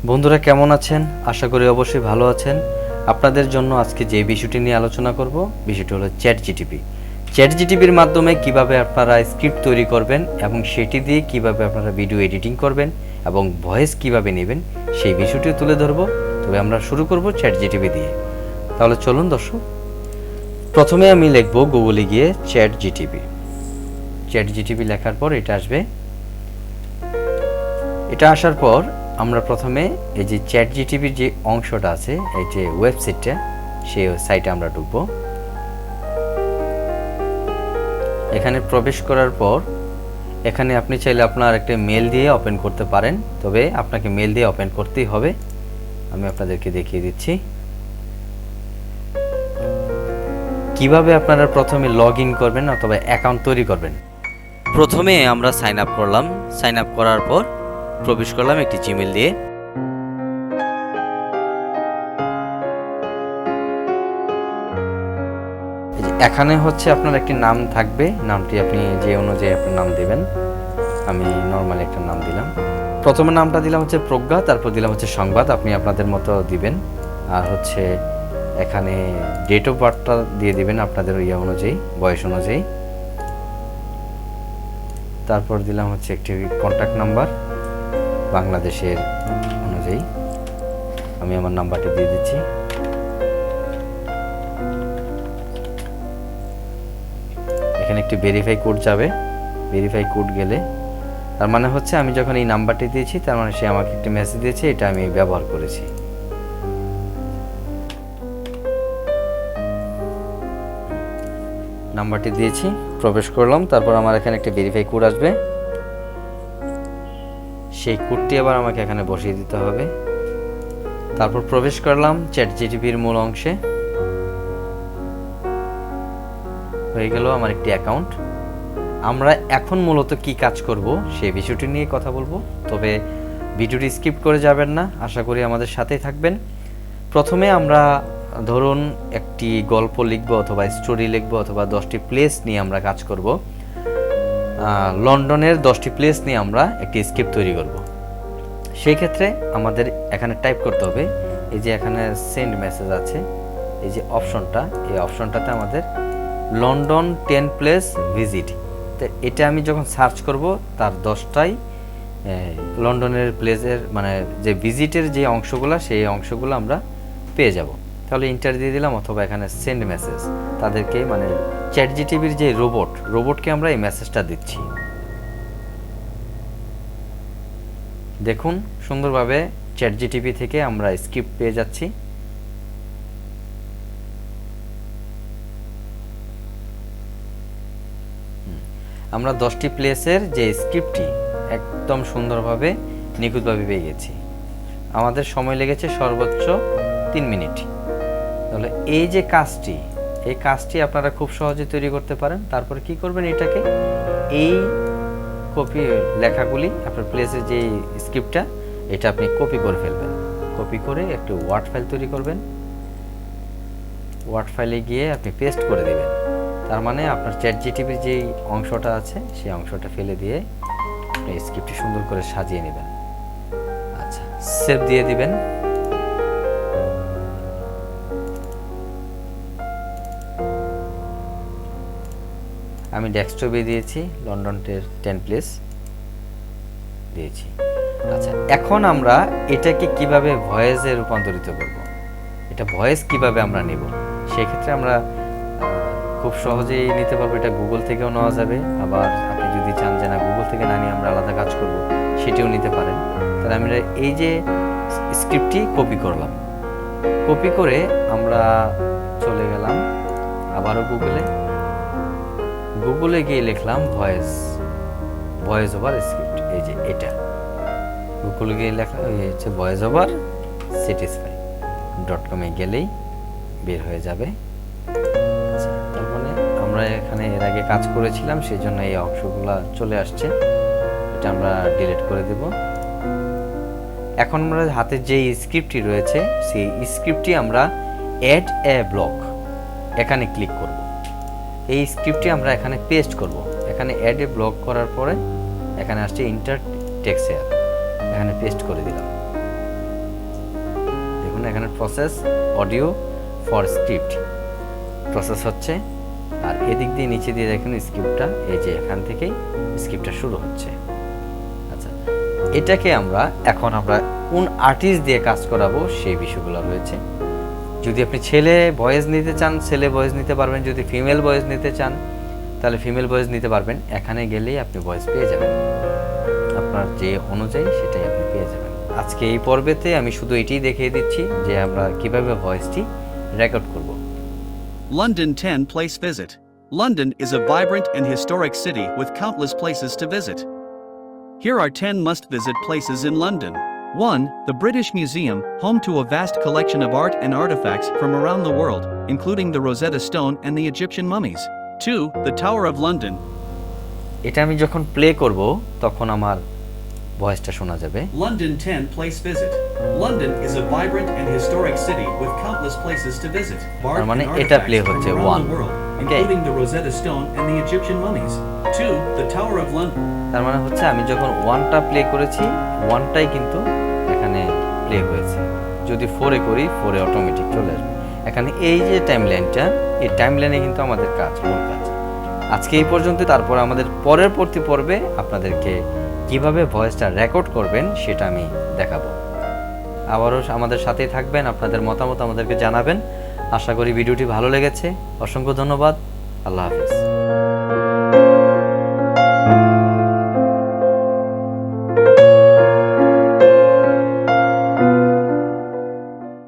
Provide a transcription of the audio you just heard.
বন্ধুরা কেমন আছেন? আশা করি অবশ্যই ভালো আছেন। আপনাদের জন্য আজকে যে বিষয়টি নিয়ে আলোচনা করব, বিষয়টি হলো চ্যাটজিটিপি। চ্যাটজিটিপির মাধ্যমে কিভাবে আপনারা স্ক্রিপ্ট তৈরি করবেন এবং সেটি দিয়ে কিভাবে আপনারা ভিডিও এডিটিং করবেন এবং ভয়েস কিভাবে নেবেন সেই বিষয়টিও তুলে ধরব। তবে আমরা শুরু করব চ্যাটজিটিপি দিয়ে। তাহলে চলুন দর্শক, প্রথমে আমি লিখব গুগলে গিয়ে চ্যাটজিটিপি। চ্যাটজিটিপি লেখার পর এটা আসবে। এটা আসার পর আমরা প্রথমে এই যে চ্যাটজিটিপির যে অংশটা আছে, এই যে ওয়েবসাইটটা, সেই সাইটে আমরা ঢুকব। এখানে প্রবেশ করার পর এখানে আপনি চাইলে আপনার একটা মেল দিয়ে ওপেন করতে পারেন, তবে আপনাকে মেল দিয়ে ওপেন করতেই হবে। আমি আপনাদেরকে দেখিয়ে দিচ্ছি কিভাবে আপনারা প্রথমে লগ ইন করবেন অথবা অ্যাকাউন্ট তৈরি করবেন। প্রথমে আমরা সাইন আপ করলাম। সাইন আপ করার পর প্রবেশ করলাম একটি জিমেল দিয়ে। এখানে হচ্ছে আপনার একটি নাম থাকবে, নামটি আপনি যে অনুযায়ী আপনার নাম দেবেন। আমি নর্মালি একটা নাম দিলাম। প্রথমে নামটা দিলাম হচ্ছে প্রজ্ঞা, তারপর দিলাম হচ্ছে সংবাদ, আপনি আপনাদের মতো দিবেন। আর হচ্ছে এখানে ডেট অফ বার্থটা দিয়ে দিবেন আপনাদের ইয়ে অনুযায়ী, বয়স অনুযায়ী। তারপর দিলাম হচ্ছে একটি কন্ট্যাক্ট নাম্বার বাংলাদেশের অনুযায়ী। আমি আমার নাম্বারটা দিয়ে দিচ্ছি। এখানে একটি ভেরিফাই কোড যাবে। ভেরিফাই কোড গেলে তার মানে হচ্ছে আমি যখন এই নাম্বারটি দিয়েছি তার মানে সে আমাকে একটি মেসেজ দিয়েছে, এটা আমি ব্যবহার করেছি। নাম্বারটি দিয়েছি, প্রবেশ করলাম। তারপর আমার এখানে একটি ভেরিফাই কোড আসবে। সেই কোডটি আবার আমাকে এখানে বসিয়ে দিতে হবে। তারপর প্রবেশ করলাম চ্যাটজিটিপির মূল অংশে। হয়ে গেল আমার একটি অ্যাকাউন্ট। আমরা এখন মূলত কি কাজ করব সেই বিষয়টি নিয়ে কথা বলবো, তবে ভিডিওটি স্কিপ করে যাবেন না, আশা করি আমাদের সাথেই থাকবেন। প্রথমে আমরা ধরুন একটি গল্প লিখব অথবা স্টোরি লিখব অথবা 10টি প্লেস নিয়ে আমরা কাজ করব। লন্ডনের 10টি প্লেস নিয়ে আমরা একটি স্ক্রিপ্ট তৈরি করব। সেই ক্ষেত্রে আমাদের এখানে টাইপ করতে হবে, এই যে এখানে সেন্ড মেসেজ আছে, এই যে অপশনটা, এই অপশনটাতে আমাদের লন্ডন 10 প্লেস ভিজিট, তো এটা আমি যখন সার্চ করব তার 10টাই লন্ডনের প্লেসের মানে যে ভিজিটের যে অংশগুলো সেই অংশগুলো আমরা পেয়ে যাব। তাহলে ইন্টার দিয়ে দিলাম, অথবা এখানে সেন্ড মেসেজ, তাদেরকে মানে চ্যাটজিটিপির যে রোবটকে আমরা এই মেসেজটা দিচ্ছি। দেখুন সুন্দরভাবে চ্যাটজিটিপি থেকে আমরা স্ক্রিপ্ট পেয়ে যাচ্ছি। আমরা 10টি প্লেসের যে স্ক্রিপ্টটি একদম সুন্দরভাবে নিখুঁতভাবে পেয়ে গেছি। আমাদের সময় লেগেছে সর্বোচ্চ 3 মিনিট। তাহলে এই যে কাজটি, এই কাজটি আপনারা খুব সহজে তৈরি করতে পারেন। তারপরে কি করবেন, এটাকে এই কপি লেখাগুলি আপনার প্লেসের যে স্ক্রিপ্টটা, এটা আপনি কপি করে ফেলবেন। কপি করে একটি ওয়ার্ড ফাইল তৈরি করবেন। ওয়ার্ড ফাইলে গিয়ে আপনি পেস্ট করে দেবেন। তার মানে আপনার চ্যাটজিটিপির যে অংশটা আছে সেই অংশটা ফেলে দিয়ে আপনি স্ক্রিপ্টটি সুন্দর করে সাজিয়ে নেবেন। আচ্ছা, সেভ দিয়ে দিবেন। আমি ডেস্কটপে দিয়েছি, লন্ডন 10 প্লেস দিয়েছি। আচ্ছা, এখন আমরা এটাকে কিভাবে ভয়েসে রূপান্তরিত করব, এটা ভয়েস কিভাবে আমরা নেব, সেক্ষেত্রে আমরা খুব সহজেই নিতে পারবো। এটা গুগল থেকেও নেওয়া যাবে, আবার আপনি যদি চান যে না গুগল থেকে না নিয়ে আমরা আলাদা কাজ করব, সেটিও নিতে পারেন। তাহলে আমরা এই যে স্ক্রিপ্টটি কপি করলাম, কপি করে আমরা চলে গেলাম আবারও গুগলে গিয়ে লিখলাম ভয়েস ওভার স্ক্রিপ্ট। এই যে এটা গুগলে গিয়ে লেখা হচ্ছে ভয়েস ওভার satisfy.com এ গেলেই বের হয়ে যাবে। তার মানে আমরা এখানে এর আগে কাজ করেছিলাম, সেই জন্য এই অংশগুলো চলে আসছে। এটা আমরা ডিলিট করে দেব। এখন আমরা হাতে যে স্ক্রিপ্টটি রয়েছে সেই স্ক্রিপ্টটি আমরা অ্যাড এ ব্লক এখানে ক্লিক করব। এই স্ক্রিপ্টটি আমরা এখানে পেস্ট করব। এখানে অ্যাড এ ব্লক করার পরে এখানে আসছে ইন্টার টেক্সট হেয়ার, এখানে পেস্ট করে দিলাম। দেখুন এখানে process audio for script process হচ্ছে, আর এদিক দিয়ে নিচে দিয়ে দেখুন স্ক্রিপ্টটা, এই যে এখান থেকেই স্ক্রিপ্টটা শুরু হচ্ছে। আচ্ছা, এটাকে এখন আমরা কোন আর্টিস্ট দিয়ে কাজ করাবো সেই বিষয়গুলো রয়েছে। যদি আপনি ছেলে ভয়েস নিতে চান ছেলে ভয়েস নিতে পারবেন, যদি ফিমেল ভয়েস নিতে চান তাহলে ফিমেল ভয়েস নিতে পারবেন। এখানে গেলেই আপনি ভয়েস পেয়ে যাবেন, আপনার যে অনুযায়ী সেটাই আপনি পেয়ে যাবেন। আজকে এই পর্বেতে আমি শুধু এটাই দেখিয়ে দিচ্ছি যে আমরা কিভাবে ভয়েসটি রেকর্ড করব। London 10 Place Visit. London is a vibrant and historic city with countless places to visit. Here are 10 must-visit places in London. 1. The British Museum, home to a vast collection of art and artifacts from around the world, including the Rosetta Stone and the Egyptian mummies. 2. The Tower of London. এটা আমি যখন play করব তখন আমার ভয়েসটা শোনা যাবে। London 10 Place Visit. London is a vibrant and historic city with countless places to visit. তার মানে এটা প্লে হচ্ছে 1, including the Rosetta Stone and the Egyptian mummies. 2. The Tower of London. তার মানে হচ্ছে আমি যখন 1টা প্লে করেছি 1টাই কিন্তু এখানে প্লে হয়েছে। যদি 4-এ করি 4-এ অটোমেটিক চলে আসবে। এখানে এই যে টাইমলাইনটা, এই টাইমলাইনে কিন্তু আমাদের মূল কাজ। আজকে এই পর্যন্ত, তারপর আমাদের পরবর্তী পর্বে আপনাদেরকে কিভাবে ভয়েসটা রেকর্ড করবেন সেটা আমি দেখাবো। আবারও আমাদের সাথেই থাকবেন, আপনাদের মতামত আমাদেরকে জানাবেন। আশা করি ভিডিওটি ভালো লেগেছে। অসংখ্য ধন্যবাদ। আল্লাহ হাফেজ।